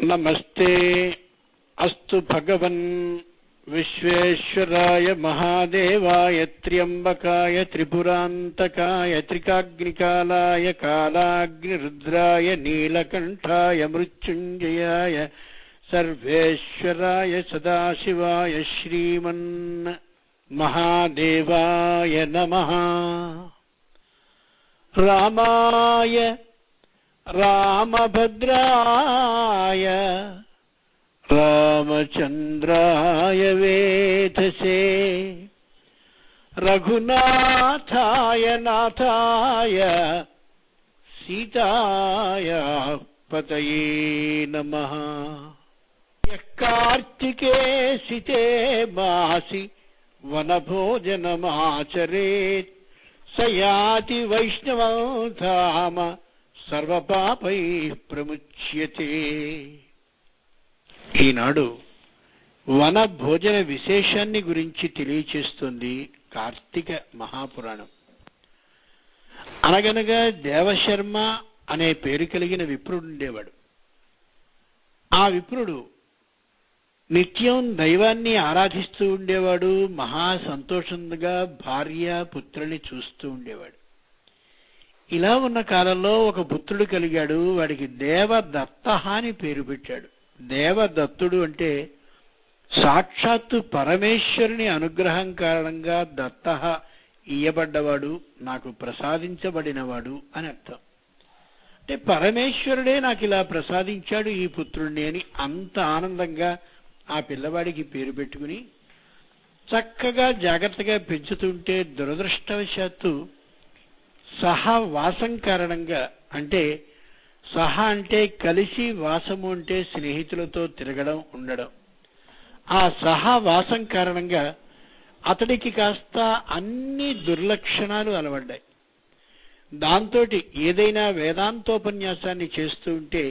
नमस्ते अस्तु भगवन् विश्वेश्वराय महादेवाय त्र्यंबकाय त्रिपुरांतकाय त्रिकाग्निकालाय कालाग्निरुद्राय नीलकंठाय मृत्युंजयाय सर्वेश्वराय सदाशिवाय श्रीमन् महादेवाय नमः। रामाय रामभद्राय रामचंद्राय वेधसे रघुनाथाय नाथाय सीताय पतये नमः। यः कार्तिके सिते मासि वनभोजनमाचरेत् स याति वैष्णवं धाम सर्वपापैः प्रमुच्यते। ఈనాడు వన భోజన విశేషాన్ని గురించి తెలియచేస్తుంది కార్తీక మహాపురాణం. అనగనగా దేవశర్మ అనే పేరు కలిగిన విప్రుడు ఉండేవాడు. ఆ విప్రుడు నిత్యం దైవాన్ని ఆరాధిస్తూ ఉండేవాడు. మహా సంతోషంగా భార్య పుత్రుల్ని చూస్తూ ఉండేవాడు. ఇలా ఉన్న కాలంలో ఒక పుత్రుడు కలిగాడు. వాడికి దేవదత్త అని పేరు పెట్టాడు. దేవదత్తుడు అంటే సాక్షాత్తు పరమేశ్వరుని అనుగ్రహం కారణంగా దత్త ఇయ్యబడ్డవాడు, నాకు ప్రసాదించబడినవాడు అని అర్థం. అంటే పరమేశ్వరుడే నాకు ఇలా ప్రసాదించాడు ఈ పుత్రుణ్ణి అని అంత ఆనందంగా ఆ పిల్లవాడికి పేరు పెట్టుకుని చక్కగా జాగ్రత్తగా పెంచుతుంటే దురదృష్టవశాత్తు సహవాసం కారణంగా, అంటే సహా అంటే కలిసి, వాసము అంటే స్నేహితులతో తిరగడం ఉండడం, ఆ సహవాసం కారణంగా అతడికి కాస్త అన్ని దుర్లక్షణాలు అలవడ్డాయి. దాంతో ఏదైనా వేదాంతోపన్యాసాన్ని చేస్తూ ఉంటే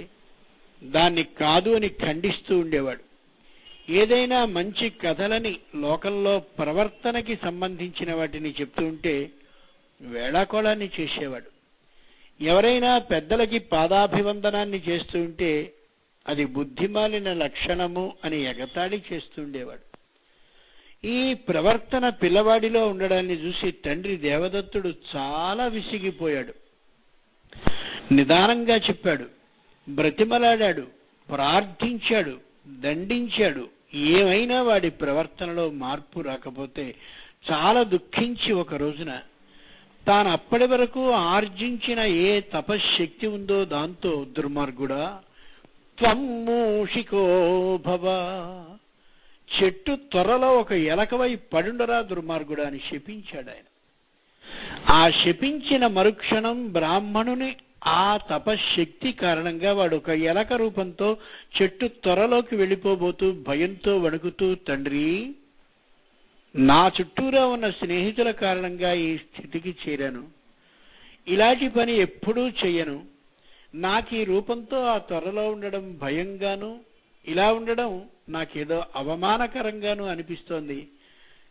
దాన్ని కాదు అని ఖండిస్తూ ఉండేవాడు. ఏదైనా మంచి కథలని లోకంలో ప్రవర్తనకి సంబంధించిన వాటిని చెప్తూ ఉంటే వేళాకోళాన్ని చేసేవాడు. ఎవరైనా పెద్దలకి పాదాభివందనాన్ని చేస్తూ ఉంటే అది బుద్ధిమాలిన లక్షణము అని ఎగతాళి చేస్తూ ఉండేవాడు. ఈ ప్రవర్తన పిల్లవాడిలో ఉండడాన్ని చూసి తండ్రి దేవదత్తుడు చాలా విసిగిపోయాడు. నిదానంగా చెప్పాడు, బ్రతిమలాడాడు, ప్రార్థించాడు, దండించాడు. ఏమైనా వాడి ప్రవర్తనలో మార్పు రాకపోతే చాలా దుఃఖించి ఒక రోజున తాను అప్పటి వరకు ఆర్జించిన ఏ తపశ్శక్తి ఉందో దాంతో, దుర్మార్గుడా త్వం మూషికో భవ, చెట్టు త్వరలో ఒక ఎలకవై పడుండరా దుర్మార్గుడా అని శపించాడు ఆయన. ఆ శపించిన మరుక్షణం బ్రాహ్మణుని ఆ తపశ్శక్తి కారణంగా వాడు ఒక ఎలక రూపంతో చెట్టు త్వరలోకి వెళ్ళిపోబోతూ భయంతో వణుకుతూ, తండ్రి నా చుట్టూరా ఉన్న స్నేహితుల కారణంగా ఈ స్థితికి చేరాను, ఇలాంటి పని ఎప్పుడూ చెయ్యను, నాకు ఈ రూపంతో ఆ త్వరలో ఉండడం భయంగాను, ఇలా ఉండడం నాకేదో అవమానకరంగాను అనిపిస్తోంది,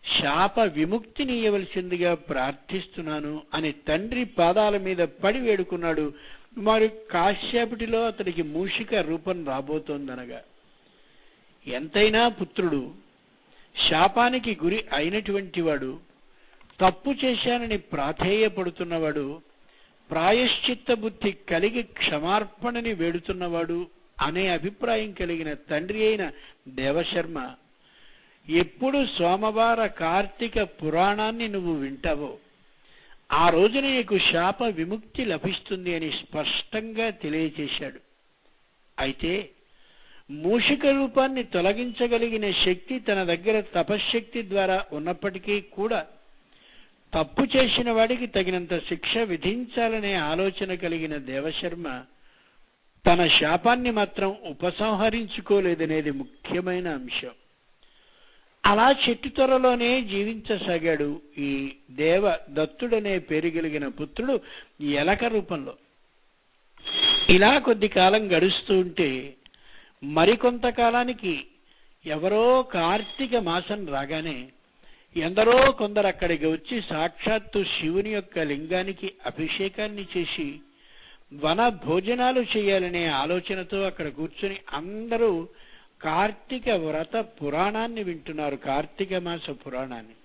శాప విముక్తిని ఇవ్వవలసిందిగా ప్రార్థిస్తున్నాను అని తండ్రి పాదాల మీద పడి వేడుకున్నాడు. మరి కాశ్యపటిలో అతడికి మూషిక రూపం రాబోతోందనగా ఎంతైనా పుత్రుడు, శాపానికి గురి అయినటువంటి వాడు, తప్పు చేశానని ప్రాధేయపడుతున్నవాడు, ప్రాయశ్చిత్త బుద్ధి కలిగి క్షమార్పణని వేడుతున్నవాడు అనే అభిప్రాయం కలిగిన తండ్రి అయిన దేవశర్మ, ఎప్పుడు సోమవార కార్తీక పురాణాన్ని నువ్వు వింటావో ఆ రోజున నీకు శాప విముక్తి లభిస్తుంది అని స్పష్టంగా తెలియచేశాడు. అయితే మూషిక రూపాన్ని తొలగించగలిగిన శక్తి తన దగ్గర తపశ్శక్తి ద్వారా ఉన్నప్పటికీ కూడా తప్పు చేసిన వాడికి తగినంత శిక్ష విధించాలనే ఆలోచన కలిగిన దేవశర్మ తన శాపాన్ని మాత్రం ఉపసంహరించుకోలేదనేది ముఖ్యమైన అంశం. అలా చెట్టు త్వరలోనే జీవించసాగాడు ఈ దేవ దత్తుడనే పేరు కలిగిన పుత్రుడు ఎలక రూపంలో. ఇలా కొద్ది కాలం గడుస్తూ ఉంటే మరికొంతకాలానికి ఎవరో కార్తీక మాసం రాగానే ఎందరో కొందరు అక్కడికి వచ్చి సాక్షాత్తు శివుని యొక్క లింగానికి అభిషేకాన్ని చేసి వన భోజనాలు చేయాలనే ఆలోచనతో అక్కడ కూర్చుని అందరూ కార్తీక వ్రత పురాణాన్ని వింటున్నారు, కార్తీక మాస పురాణాన్ని.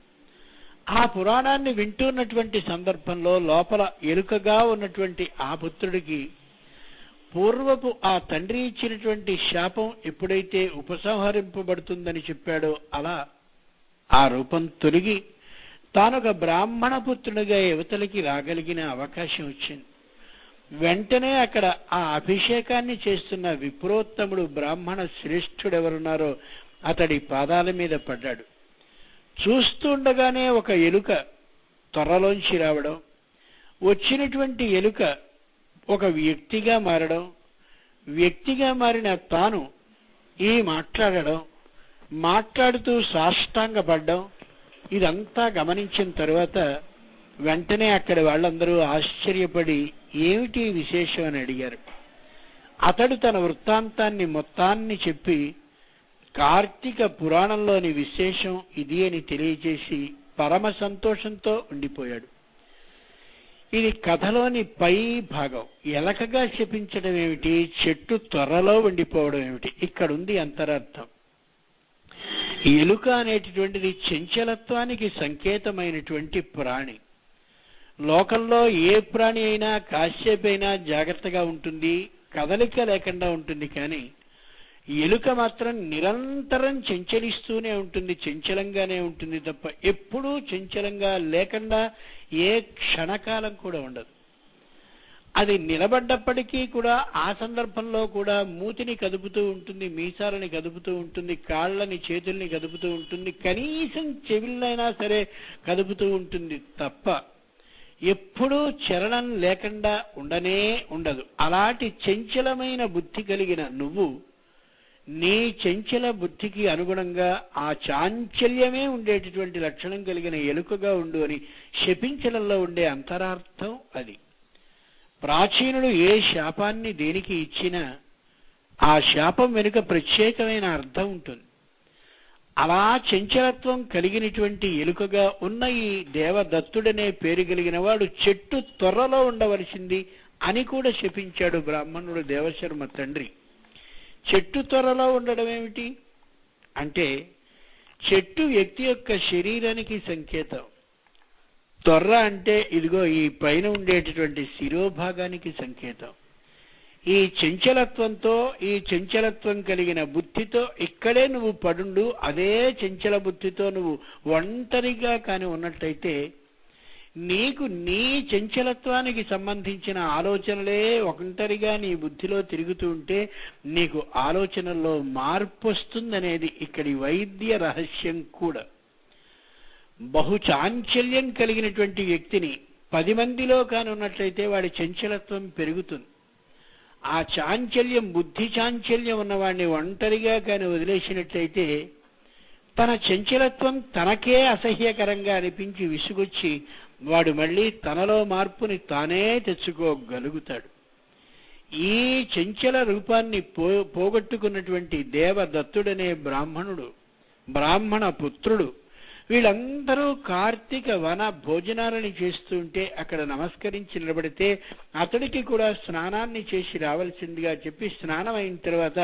ఆ పురాణాన్ని వింటున్నటువంటి సందర్భంలో లోపల ఎలుకగా ఉన్నటువంటి ఆ పుత్రుడికి పూర్వపు ఆ తండ్రి ఇచ్చినటువంటి శాపం ఎప్పుడైతే ఉపసంహరింపబడుతుందని చెప్పాడో అలా ఆ రూపం తొలగి తానొక బ్రాహ్మణ పుత్రునిగా యువతలకి రాగలిగిన అవకాశం వచ్చింది. వెంటనే అక్కడ ఆ అభిషేకాన్ని చేస్తున్న విప్రోత్తముడు బ్రాహ్మణ శ్రేష్ఠుడు ఎవరున్నారో అతడి పాదాల మీద పడ్డాడు. చూస్తుండగానే ఒక ఎలుక త్వరలోంచి రావడం, వచ్చినటువంటి ఎలుక ఒక వ్యక్తిగా మారడం, వ్యక్తిగా మారిన తాను మాట్లాడడం, మాట్లాడుతూ సాష్టాంగపడ్డం, ఇదంతా గమనించిన తరువాత వెంటనే అక్కడి వాళ్ళందరూ ఆశ్చర్యపడి ఏమిటి విశేషం అని అడిగారు. అతడు తన వృత్తాంతాన్ని మొత్తాన్ని చెప్పి కార్తీక పురాణంలోని విశేషం ఇది అని తెలియజేసి పరమ సంతోషంతో ఉండిపోయాడు. ఇది కథలోని పై భాగం. ఎలకగా శపించడం ఏమిటి, చెట్టు త్వరలో ఉండిపోవడం ఏమిటి, ఇక్కడుంది అంతరార్థం. ఎలుక అనేటటువంటిది చంచలత్వానికి సంకేతమైనటువంటి ప్రాణి. లోకంలో ఏ ప్రాణి అయినా కాసేపైనా జాగ్రత్తగా ఉంటుంది, కదలిక లేకుండా ఉంటుంది. కానీ ఎలుక మాత్రం నిరంతరం చంచలిస్తూనే ఉంటుంది, చంచలంగానే ఉంటుంది తప్ప ఎప్పుడూ చంచలంగా లేకుండా ఏ క్షణకాలం కూడా ఉండదు. అది నిలబడ్డప్పటికీ కూడా ఆ సందర్భంలో కూడా మూతిని కదుపుతూ ఉంటుంది, మీసాలని కదుపుతూ ఉంటుంది, కాళ్ళని చేతుల్ని కదుపుతూ ఉంటుంది, కనీసం చెవిళ్ళైనా సరే కదుపుతూ ఉంటుంది తప్ప ఎప్పుడూ చలనం లేకుండా ఉండనే ఉండదు. అలాంటి చంచలమైన బుద్ధి కలిగిన నువ్వు నీ చంచల బుద్ధికి అనుగుణంగా ఆ చాంచల్యమే ఉండేటటువంటి లక్షణం కలిగిన ఎలుకగా ఉండు అని శపించడంలో ఉండే అంతరార్థం అది. ప్రాచీనుడు ఏ శాపాన్ని దేనికి ఇచ్చినా ఆ శాపం వెనుక ప్రత్యేకమైన అర్థం ఉంటుంది. అలా చంచలత్వం కలిగినటువంటి ఎలుకగా ఉన్న ఈ దేవదత్తుడనే పేరు కలిగిన వాడు చెట్టు త్వరలో ఉండవలసింది అని కూడా శపించాడు బ్రాహ్మణుడు దేవశర్మ తండ్రి. చెట్టు త్వరలో ఉండడం ఏమిటి అంటే చెట్టు వ్యక్తి యొక్క శరీరానికి సంకేతం. త్వర అంటే ఇదిగో ఈ పైన ఉండేటటువంటి శిరోభాగానికి సంకేతం. ఈ చంచలత్వంతో, ఈ చంచలత్వం కలిగిన బుద్ధితో ఇక్కడే నువ్వు పడుండు. అదే చంచల బుద్ధితో నువ్వు ఒంటరిగా కాని ఉన్నట్లయితే నీకు నీ చంచలత్వానికి సంబంధించిన ఆలోచనలే ఒంటరిగా నీ బుద్ధిలో తిరుగుతూ ఉంటే నీకు ఆలోచనల్లో మార్పు వస్తుందనేది ఇక్కడి వైద్య రహస్యం కూడా. బహుచాంచల్యం కలిగినటువంటి వ్యక్తిని 10 మందిలో కాని ఉన్నట్లయితే వాడి చంచలత్వం పెరుగుతుంది. ఆ చాంచల్యం, బుద్ధి చాంచల్యం ఉన్నవాడిని ఒంటరిగా కాని వదిలేసినట్లయితే తన చంచలత్వం తనకే అసహ్యకరంగా అనిపించి విసుగొచ్చి వాడు మళ్ళీ తనలో మార్పుని తానే తెచ్చుకోగలుగుతాడు. ఈ చంచల రూపాన్ని పోగొట్టుకున్నటువంటి దేవదత్తుడనే బ్రాహ్మణుడు, బ్రాహ్మణ పుత్రుడు, వీళ్ళందరూ కార్తీక వన భోజనాలని చేస్తుంటే అక్కడ నమస్కరించి నిలబడితే అతడికి కూడా స్నానాన్ని చేసి రావాల్సిందిగా చెప్పి స్నానం అయిన తర్వాత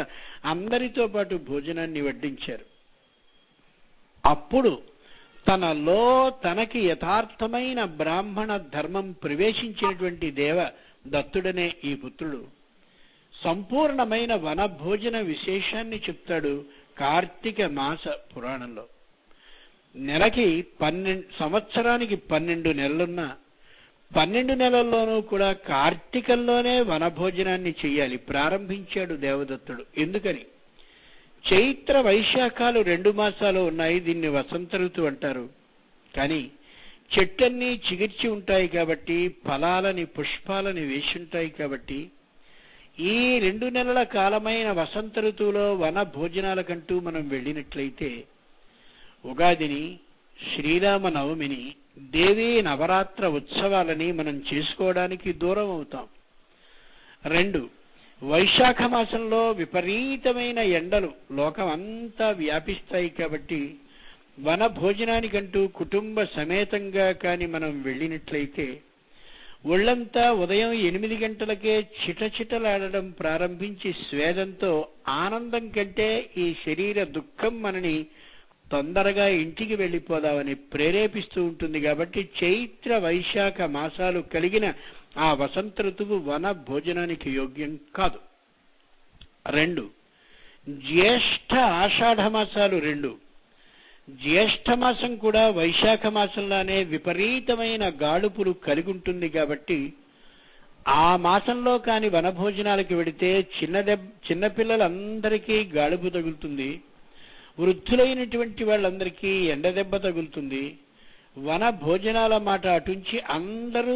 అందరితో పాటు భోజనాన్ని వడ్డించారు. అప్పుడు తనలో తనకి యథార్థమైన బ్రాహ్మణ ధర్మం ప్రవేశించినటువంటి దేవ దత్తుడనే ఈ పుత్రుడు సంపూర్ణమైన వన భోజన విశేషాన్ని చెప్తాడు కార్తీక మాస పురాణంలో. నెలకి 12 సంవత్సరానికి 12 నెలలున్నా 12 నెలల్లోనూ కూడా కార్తీకంలోనే వనభోజనాన్ని చెయ్యాలి ప్రారంభించాడు దేవదత్తుడు. ఎందుకని? చైత్ర వైశాఖాలు 2 మాసాలు ఉన్నాయి, దీన్ని వసంత ఋతువు అంటారు. కానీ చెట్టన్నీ చిగిర్చి ఉంటాయి కాబట్టి, ఫలాలని పుష్పాలని వేసుంటాయి కాబట్టి ఈ 2 నెలల కాలమైన వసంత ఋతువులో వన భోజనాలకంటూ మనం వెళ్ళినట్లయితే ఉగాదిని, శ్రీరామ నవమిని, దేవీ నవరాత్ర ఉత్సవాలని మనం చేసుకోవడానికి దూరం అవుతాం. 2 వైశాఖ మాసంలో విపరీతమైన ఎండలు లోకం అంతా వ్యాపిస్తాయి కాబట్టి వన భోజనానికంటూ కుటుంబ సమేతంగా కాని మనం వెళ్ళినట్లయితే ఒళ్ళంతా ఉదయం 8 గంటలకే చిటచిటలాడడం ప్రారంభించి స్వేదంతో ఆనందం కంటే ఈ శరీర దుఃఖం మనని తొందరగా ఇంటికి వెళ్ళిపోదామని ప్రేరేపిస్తూ ఉంటుంది. కాబట్టి చైత్ర వైశాఖ మాసాలు కలిగిన ఆ వసంత ఋతువు వన భోజనానికి యోగ్యం కాదు. 2 జ్యేష్ఠ ఆషాఢ మాసాలు 2. జ్యేష్ఠ మాసం కూడా వైశాఖ మాసంలానే విపరీతమైన గాడుపులు కలిగి ఉంటుంది. కాబట్టి ఆ మాసంలో కాని వనభోజనాలకు వెడితే చిన్నపిల్లలందరికీ గాడుపు తగులుతుంది, వృద్ధులైనటువంటి వాళ్ళందరికీ ఎండదెబ్బ తగులుతుంది. వన భోజనాల మాట అటుంచి అందరూ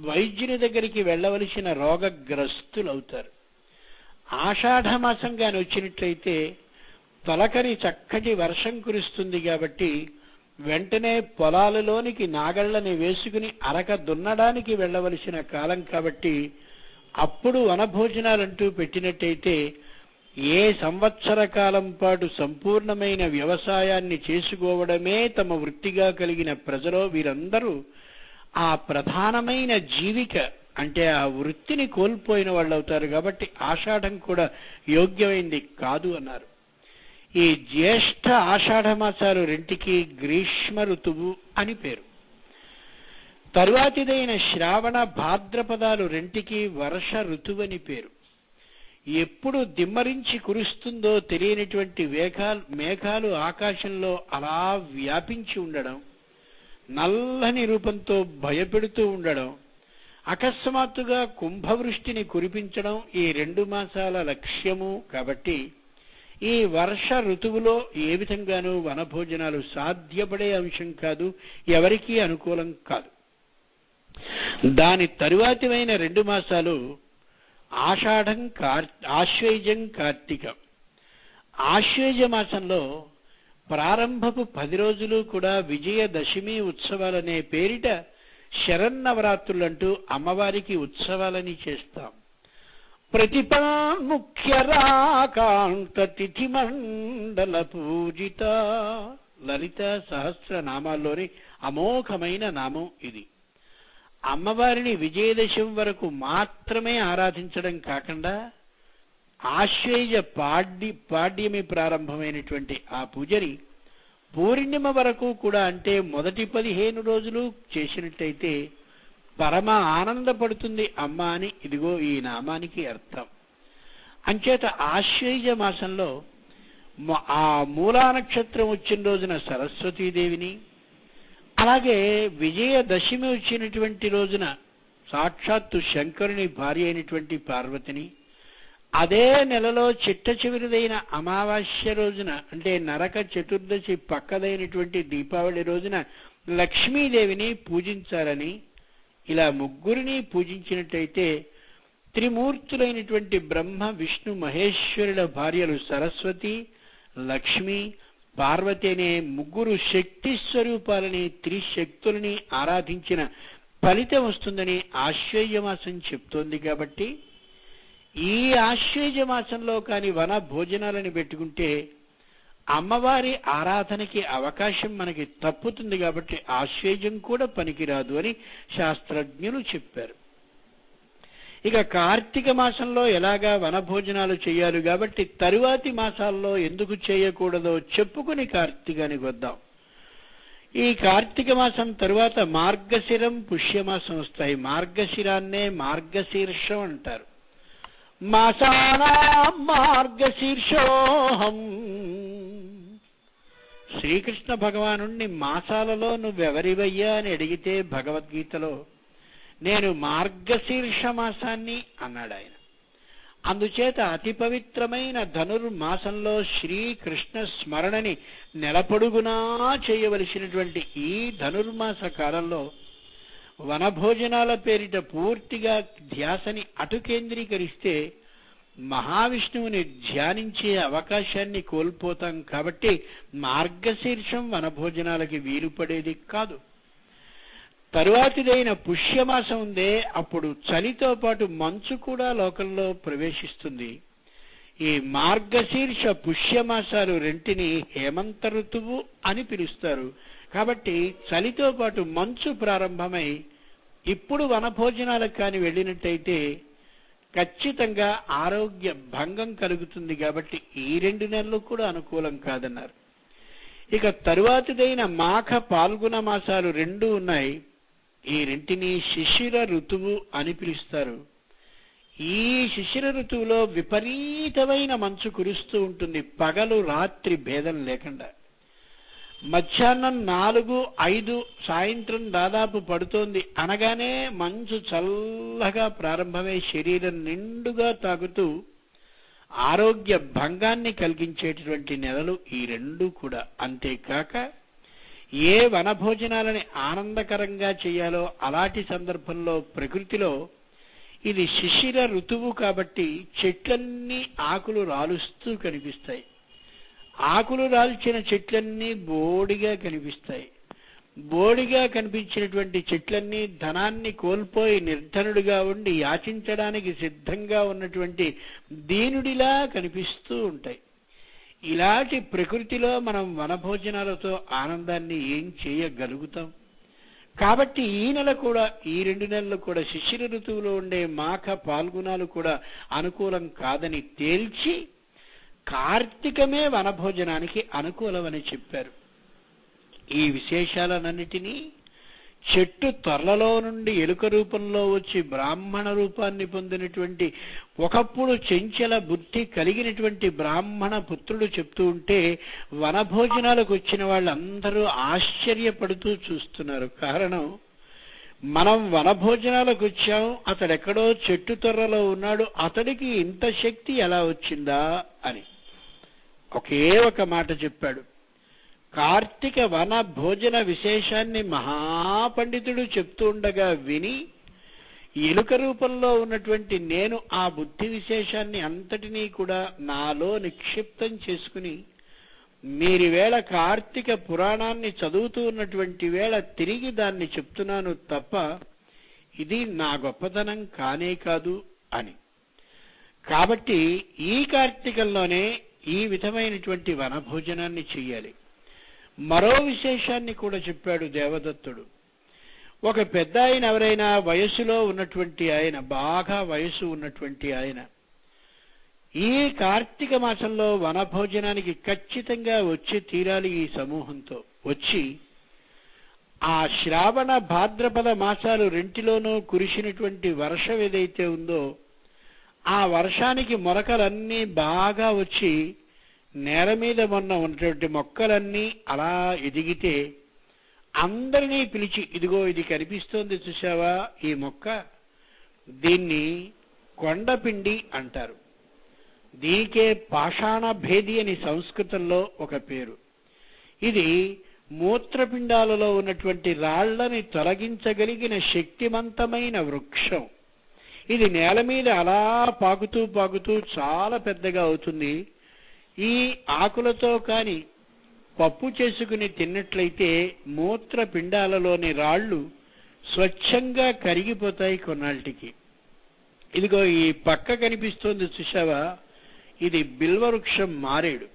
వైద్యుని దగ్గరికి వెళ్ళవలసిన రోగగ్రస్తులవుతారు. ఆషాఢ మాసం కాని వచ్చినట్లయితే తొలకరి చక్కటి వర్షం కురుస్తుంది. కాబట్టి వెంటనే పొలాలలోనికి నాగళ్ళని వేసుకుని అరక దున్నడానికి వెళ్ళవలసిన కాలం. కాబట్టి అప్పుడు వనభోజనాలంటూ పెట్టినట్టయితే ఏ సంవత్సర కాలం పాటు సంపూర్ణమైన వ్యవసాయాన్ని చేసుకోవడమే తమ వృత్తిగా కలిగిన ప్రజలో వీరందరూ ఆ ప్రధానమైన జీవిక అంటే ఆ వృత్తిని కోల్పోయిన వాళ్ళు అవుతారు. కాబట్టి ఆషాఢం కూడా యోగ్యమైంది కాదు అన్నారు. ఈ జ్యేష్ఠ ఆషాఢ మాసాలు 2కి గ్రీష్మ ఋతువు అని పేరు. తరువాతిదైన శ్రావణ భాద్రపదాలు 2కి వర్ష ఋతువని పేరు. ఎప్పుడు దిమ్మరించి కురుస్తుందో తెలియనటువంటి మేఘాలు ఆకాశంలో అలా వ్యాపించి ఉండడం, నల్లని రూపంతో భయపెడుతూ ఉండడం, అకస్మాత్తుగా కుంభవృష్టిని కురిపించడం ఈ 2 మాసాల లక్ష్యము. కాబట్టి ఈ వర్ష ఋతువులో ఏ విధంగానూ వనభోజనాలు సాధ్యపడే అంశం కాదు, ఎవరికీ అనుకూలం కాదు. దాని తరువాతివైన 2 మాసాలు ఆషాఢం, ఆశ్వేజం, కార్తీకం. ఆశ్వేజ మాసంలో ప్రారంభపు 10 రోజులు కూడా విజయదశమి ఉత్సవాలనే పేరిట శరన్నవరాత్రులంటూ అమ్మవారికి ఉత్సవాలని చేస్తాం. ప్రతిపాముఖ్యరాకాంత తిథి మండల పూజిత లలిత సహస్రనామాల్లోని అమోఘమైన నామం ఇది. అమ్మవారిని విజయదశమి వరకు మాత్రమే ఆరాధించడం కాకుండా ఆశ్వేజ పాడ్యమి ప్రారంభమైనటువంటి ఆ పూజని పూర్ణిమ వరకు కూడా అంటే మొదటి 15 రోజులు చేసినట్టయితే పరమ ఆనందపడుతుంది అమ్మ అని ఇదిగో ఈ నామానికి అర్థం. అంచేత ఆశ్వేజ మాసంలో ఆ మూలా నక్షత్రం వచ్చిన రోజున సరస్వతీదేవిని, అలాగే విజయదశమి వచ్చినటువంటి రోజున సాక్షాత్తు శంకరుని భార్య అయినటువంటి పార్వతిని, అదే నెలలో చిట్ట చివరిదైన అమావాస్య రోజున అంటే నరక చతుర్దశి పక్కదైనటువంటి దీపావళి రోజున లక్ష్మీదేవిని పూజించాలని, ఇలా ముగ్గురిని పూజించినట్టయితే త్రిమూర్తులైనటువంటి బ్రహ్మ విష్ణు మహేశ్వరుల భార్యలు సరస్వతి, లక్ష్మి, పార్వతి అనే ముగ్గురు శక్తి స్వరూపాలని త్రిశక్తులని ఆరాధించిన ఫలితం వస్తుందని ఆశ్వేజ మాసం చెప్తోంది. కాబట్టి ఈ ఆశ్వేజ మాసంలో కాని వన భోజనాలని పెట్టుకుంటే అమ్మవారి ఆరాధనకి అవకాశం మనకి తప్పుతుంది. కాబట్టి ఆశ్వేజం కూడా పనికిరాదు అని శాస్త్రజ్ఞులు చెప్పారు. ఇక కార్తీక మాసంలో ఎలాగా వనభోజనాలు చేయాలి కాబట్టి తరువాతి మాసాల్లో ఎందుకు చేయకూడదో చెప్పుకుని కార్తీకానికి వద్దాం. ఈ కార్తీక మాసం తరువాత మార్గశిరం, పుష్యమాసం వస్తాయి. మార్గశిరాన్నే మార్గశీర్షం అంటారు. మాసానాం మార్గశీర్షోహం. శ్రీకృష్ణ భగవానుణ్ణి మాసాలలో నువ్వెవరివయ్యా అని అడిగితే భగవద్గీతలో నేను మార్గశీర్ష మాసాన్ని అన్నాడు ఆయన. అందుచేత అతి పవిత్రమైన ధనుర్మాసంలో శ్రీకృష్ణ స్మరణని నెలపొడుగునా చేయవలసినటువంటి ఈ ధనుర్మాస కాలంలో వనభోజనాల పేరిట పూర్తిగా ధ్యాసని అటు కేంద్రీకరిస్తే మహావిష్ణువుని ధ్యానించే అవకాశాన్ని కోల్పోతాం. కాబట్టి మార్గశీర్షం వనభోజనాలకి వీలుపడేది కాదు. తరువాతిదైన పుష్యమాసం ఉందే, అప్పుడు చలితో పాటు మంచు కూడా లోకంలో ప్రవేశిస్తుంది. ఈ మార్గశీర్ష పుష్యమాసాలు 2ని హేమంత ఋతువు అని పిలుస్తారు. కాబట్టి చలితో పాటు మంచు ప్రారంభమై ఇప్పుడు వనభోజనాలకు కాని వెళ్ళినట్టయితే ఖచ్చితంగా ఆరోగ్య భంగం కలుగుతుంది. కాబట్టి ఈ 2 నెలలు కూడా అనుకూలం కాదన్నారు. ఇక తరువాతిదైన మాఘ పాల్గొన మాసాలు 2 ఉన్నాయి. ఈ రెంటిని శిశిర ఋతువు అని పిలుస్తారు. ఈ శిశిర ఋతువులో విపరీతమైన మంచు కురుస్తూ ఉంటుంది, పగలు రాత్రి భేదం లేకుండా. మధ్యాహ్నం 4-5 సాయంత్రం దాదాపు పడుతోంది అనగానే మంచు చల్లగా ప్రారంభమై శరీరం నిండుగా తాగుతూ ఆరోగ్య భంగాన్ని కలిగించేటటువంటి నెలలు ఈ 2 కూడా. అంతేకాక ఏ వనభోజనాలని ఆనందకరంగా చేయాలో అలాంటి సందర్భంలో ప్రకృతిలో ఇది శిశిర ఋతువు కాబట్టి చెట్లన్నీ ఆకులు రాలుస్తూ కనిపిస్తాయి. ఆకులు రాల్చిన చెట్లన్నీ బోడిగా కనిపిస్తాయి. బోడిగా కనిపించినటువంటి చెట్లన్నీ ధనాన్ని కోల్పోయి నిర్ధనుడిగా ఉండి యాచించడానికి సిద్ధంగా ఉన్నటువంటి దీనుడిలా కనిపిస్తూ ఉంటాయి. ఇలాంటి ప్రకృతిలో మనం వనభోజనాలతో ఆనందాన్ని ఏం చేయగలుగుతాం? కాబట్టి ఈ నెల కూడా, ఈ 2 నెలలు కూడా శిశిర ఋతువులో ఉండే మాఘ పాల్గొనాలు కూడా అనుకూలం కాదని తేల్చి కార్తీకమే వనభోజనానికి అనుకూలమని చెప్పారు. ఈ విశేషాలన్నిటినీ చెట్టు తొర్లలో నుండి ఎలుక రూపంలో వచ్చి బ్రాహ్మణ రూపాన్ని పొందినటువంటి ఒకప్పుడు చెంచల బుద్ధి కలిగినటువంటి బ్రాహ్మణ పుత్రుడు చెప్తూ ఉంటే వనభోజనాలకు వచ్చిన వాళ్ళందరూ ఆశ్చర్యపడుతూ చూస్తున్నారు. కారణం, మనం వనభోజనాలకు వచ్చాం, అతడెక్కడో చెట్టు తొర్రలో ఉన్నాడు, అతడికి ఇంత శక్తి ఎలా వచ్చిందా అని ఒకే ఒక మాట చెప్పాడు. కార్తీక వన భోజన విశేషాన్ని మహాపండితుడు చెప్తూ ఉండగా విని ఎలుక రూపంలో ఉన్నటువంటి నేను ఆ బుద్ధి విశేషాన్ని అంతటినీ కూడా నాలో నిక్షిప్తం చేసుకుని మీరివేళ కార్తీక పురాణాన్ని చదువుతూ ఉన్నటువంటి వేళ తిరిగి దాన్ని చెప్తున్నాను తప్ప ఇది నా గొప్పతనం కానే కాదు అని. కాబట్టి ఈ కార్తీకంలోనే ఈ విధమైనటువంటి వనభోజనాన్ని చెయ్యాలి. మరో విశేషాన్ని కూడా చెప్పాడు దేవదత్తుడు. ఒక పెద్ద ఆయన, ఎవరైనా వయస్సులో ఉన్నటువంటి ఆయన, బాగా వయసు ఉన్నటువంటి ఆయన ఈ కార్తీక మాసంలో వనభోజనానికి ఖచ్చితంగా వచ్చి తీరాలి. ఈ సమూహంతో వచ్చి ఆ శ్రావణ భాద్రపద మాసాలు 2లోనూ కురిసినటువంటి వర్షం ఏదైతే ఉందో ఆ వర్షానికి మొలకలన్నీ బాగా వచ్చి నేల మీద మొన్న ఉన్నటువంటి మొక్కలన్నీ అలా ఎదిగితే అందరినీ పిలిచి, ఇదిగో ఇది కనిపిస్తోంది చూసావా ఈ మొక్క, దీన్ని కొండపిండి అంటారు. దీనికే పాషాణ భేది అని సంస్కృతంలో ఒక పేరు. ఇది మూత్రపిండాలలో ఉన్నటువంటి రాళ్లని తొలగించగలిగిన శక్తివంతమైన వృక్షం. ఇది నేల మీద అలా పాకుతూ పాకుతూ చాలా పెద్దగా అవుతుంది. ఈ ఆకులతో కాని పప్పు చేసుకుని తిన్నట్లయితే మూత్రపిండాలలోని రాళ్లు స్వచ్ఛంగా కరిగిపోతాయి కొన్నాళ్ళకి. ఇదిగో ఈ పక్క కనిపిస్తోంది చూసావా, ఇది బిల్వవృక్షం మారేడు.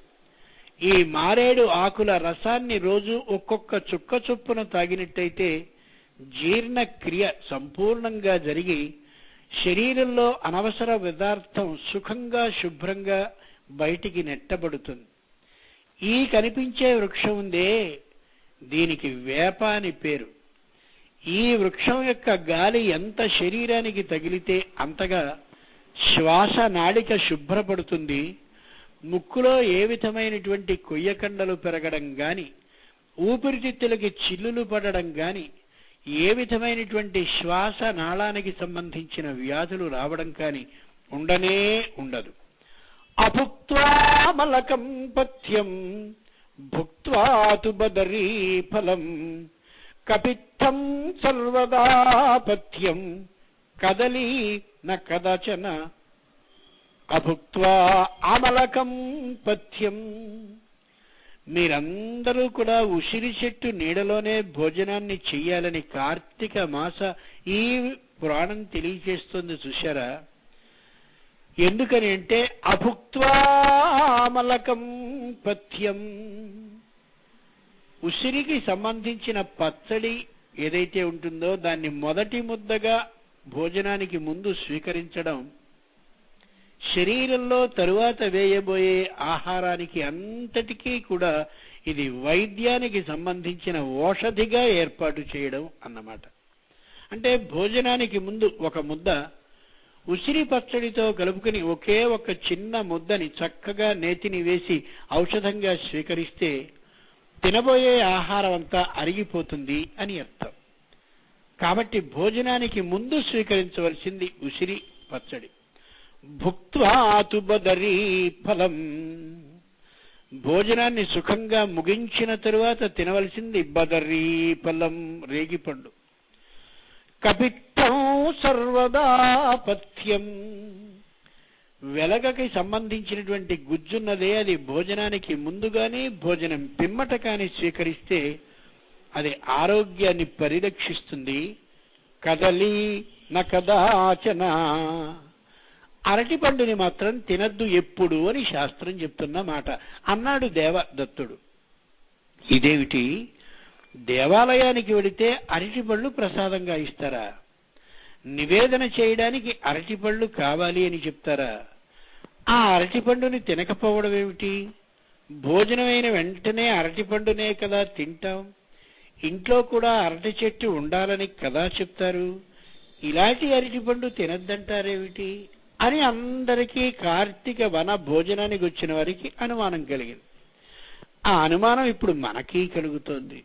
ఈ మారేడు ఆకుల రసాన్ని రోజు ఒక్కొక్క చుక్క చొప్పున తాగినట్టయితే జీర్ణక్రియ సంపూర్ణంగా జరిగి శరీరంలో అనవసర పదార్థం సుఖంగా శుభ్రంగా బయటికి నెట్టబడుతుంది. ఈ కనిపించే వృక్షం ఉందే, దీనికి వేప అని పేరు. ఈ వృక్షం యొక్క గాలి ఎంత శరీరానికి తగిలితే అంతగా శ్వాస నాళిక శుభ్రపడుతుంది. ముక్కులో ఏ విధమైనటువంటి కొయ్యకండలు పెరగడం గాని, ఊపిరితిత్తులకి చిల్లులు పడడం గాని, ఏ విధమైనటువంటి శ్వాస నాళానికి సంబంధించిన వ్యాధులు రావడం కాని ఉండనే ఉండదు. అభుక్త్వామలకం పథ్యం భుక్త్వా తు బదరీ ఫలం కపిత్థం సర్వదా పథ్యం కదలీ న కదచన అభుక్త్వా అమలకం పథ్యం. మీరందరూ కూడా ఉసిరి చెట్టు నీడలోనే భోజనాన్ని చెయ్యాలని కార్తీక మాస ఈ పురాణం తెలియజేస్తుంది చూశారా. ఎందుకని అంటే అభుక్త్వామలకం పథ్యం, ఉసిరికి సంబంధించిన పచ్చడి ఏదైతే ఉంటుందో దాన్ని మొదటి ముద్దగా భోజనానికి ముందు స్వీకరించడం శరీరంలో తరువాత వేయబోయే ఆహారానికి అంతటికీ కూడా ఇది వైద్యానికి సంబంధించిన ఔషధిగా ఏర్పాటు చేయడం అన్నమాట. అంటే భోజనానికి ముందు ఒక ముద్ద ఉసిరి పచ్చడితో కలుపుకుని ఒకే ఒక చిన్న ముద్దని చక్కగా నేతిని వేసి ఔషధంగా స్వీకరిస్తే తినబోయే ఆహారం అంతా అరిగిపోతుంది అని అర్థం. కాబట్టి భోజనానికి ముందు స్వీకరించవలసింది ఉసిరి పచ్చడి. భుక్త్వాతు బదరీ ఫలం, భోజనాన్ని సుఖంగా ముగించిన తరువాత తినవలసింది బదరీ ఫలం, రేగిపండు. కపిత్తం సర్వదా పథ్యం, వెలగకి సంబంధించినటువంటి గుజ్జున్నదే అది భోజనానికి ముందుగాని భోజనం పిమ్మట కాని స్వీకరిస్తే అది ఆరోగ్యాన్ని పరిరక్షిస్తుంది. కదలి నకదాచన, అరటి పండుని మాత్రం తినద్దు ఎప్పుడు అని శాస్త్రం చెప్తున్న మాట అన్నాడు దేవదత్తుడు. ఇదేమిటి, దేవాలయానికి వెళితే అరటిపళ్ళు ప్రసాదంగా ఇస్తారా? నివేదన చేయడానికి అరటిపళ్ళు కావాలి అని చెప్తారా? ఆ అరటిపండుని తినకపోవడం ఏమిటి? భోజనమైన వెంటనే అరటిపండునే కదా తింటాం. ఇంట్లో కూడా అరటి చెట్టు ఉండాలని కదా చెప్తారు. ఇలాంటి అరటిపండు తినద్దంటారేమిటి అని అందరికీ కార్తీక వన భోజనానికి వచ్చిన వారికి అనుమానం కలిగింది. ఆ అనుమానం ఇప్పుడు మనకీ కలుగుతోంది.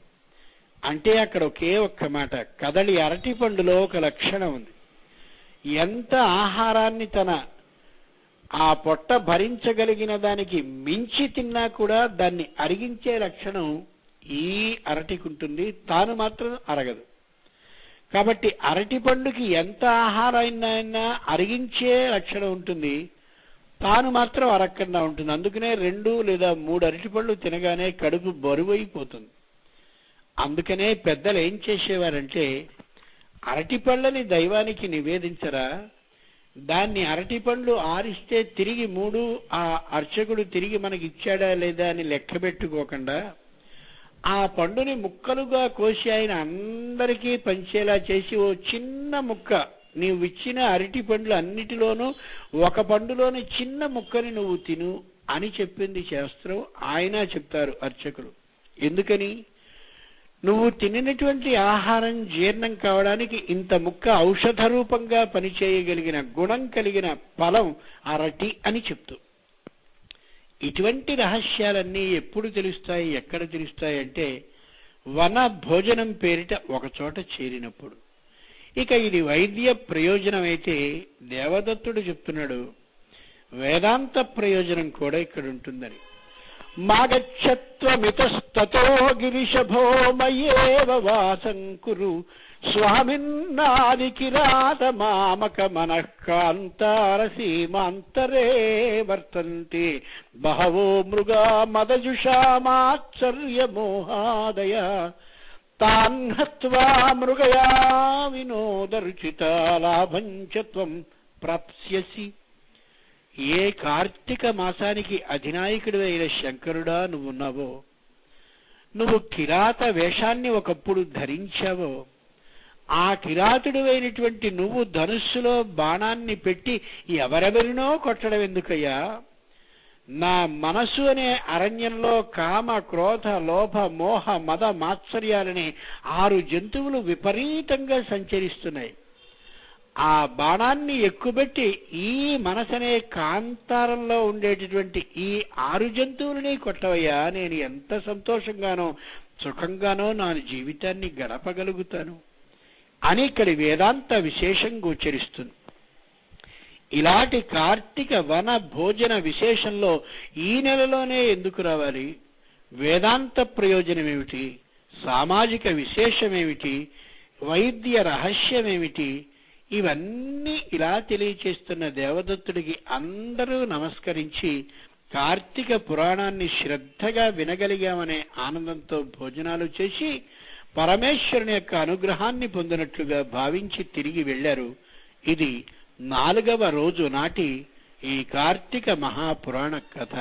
అంటే అక్కడ ఒకే ఒక్క మాట, కదలి అరటి పండులో ఒక లక్షణం ఉంది. ఎంత ఆహారాన్ని తన ఆ పొట్ట భరించగలిగిన దానికి మించి తిన్నా కూడా దాన్ని అరిగించే లక్షణం ఈ అరటికుంటుంది, తాను మాత్రం అరగదు. కాబట్టి అరటి పండుకి ఎంత ఆహారాన్నైనా అరిగించే లక్షణం ఉంటుంది, తాను మాత్రం అరగకుండా ఉంటుంది. అందుకనే 2 లేదా 3 అరటిపళ్ళు తినగానే కడుపు బరువైపోతుంది. అందుకనే పెద్దలు ఏం చేసేవారంటే, అరటిపళ్ళని దైవానికి నివేదించరా, దాన్ని అరటిపండ్లు ఆరిస్తే తిరిగి 3 ఆ అర్చకుడు తిరిగి మనకి ఇచ్చాడా లేదా అని లెక్క పెట్టుకోకుండా ఆ పండుని ముక్కలుగా కోసి ఆయన అందరికీ పంచేలా చేసి ఓ చిన్న ముక్క, నీవు ఇచ్చిన అరటి పండ్లు అన్నిటిలోనూ ఒక పండులోని చిన్న ముక్కని నువ్వు తిను అని చెప్పింది శాస్త్రం. ఆయన చెప్తారు అర్చకులు. ఎందుకని? నువ్వు తినినటువంటి ఆహారం జీర్ణం కావడానికి ఇంత ముక్క ఔషధ రూపంగా పనిచేయగలిగిన గుణం కలిగిన ఫలం అరటి అని చెప్తూ, ఇటువంటి రహస్యాలన్నీ ఎప్పుడు తెలుస్తాయి, ఎక్కడ తెలుస్తాయి అంటే వన భోజనం పేరిట ఒకచోట చేరినప్పుడు. ఇక ఇది వైద్య ప్రయోజనం అయితే దేవదత్తుడు చెప్తున్నాడు వేదాంత ప్రయోజనం కూడా ఇక్కడ ఉంటుందని. మాగచ్చత్వమితస్తతో గిరిశభో మయేవ వాసం కురు స్వామిన్నాది కిరాత మామక మనఃకాంతార సీమాంతరే వర్తంతే బహవో మృగా మదజుషామాశ్చర్య మోహాదయ తాన్ హత్వా మృగయా వినోదరుచిత లాభంచ త్వం ప్రాప్స్యసి. ఏ కార్తీక మాసానికి అధినాయకుడు అయిన శంకరుడా నువ్వున్నావో, నువ్వు కిరాత వేషాన్ని ఒకప్పుడు ధరించావో, ఆ కిరాతుడు అయినటువంటి నువ్వు ధనుస్సులో బాణాన్ని పెట్టి ఎవరెవరినో కొట్టడం ఎందుకయ్యా? నా మనసు అనే అరణ్యంలో కామ క్రోధ లోభ మోహ మద మాత్సర్యాలని 6 జంతువులు విపరీతంగా సంచరిస్తున్నాయి. ఆ బాణాన్ని ఎక్కుబెట్టి ఈ మనసనే కాంతారంలో ఉండేటటువంటి ఈ 6 జంతువులని కొట్టవయ్యా, నేను ఎంత సంతోషంగానో సుఖంగానో నా జీవితాన్ని గడపగలుగుతాను అని ఇక్కడి వేదాంత విశేషం గోచరిస్తుంది. ఇలాంటి కార్తీక వన భోజన విశేషంలో ఈ నెలలోనే ఎందుకు రావాలి? వేదాంత ప్రయోజనం ఏమిటి? సామాజిక విశేషమేమిటి? వైద్య రహస్యమేమిటి? ఇవన్నీ ఇలా తెలియచేస్తున్న దేవదత్తుడికి అందరూ నమస్కరించి కార్తీక పురాణాన్ని శ్రద్ధగా వినగలిగామనే ఆనందంతో భోజనాలు చేసి పరమేశ్వరుని యొక్క అనుగ్రహాన్ని పొందినట్లుగా భావించి తిరిగి వెళ్లారు. ఇది 4వ రోజు నాటి ఈ కార్తీక మహాపురాణ కథ.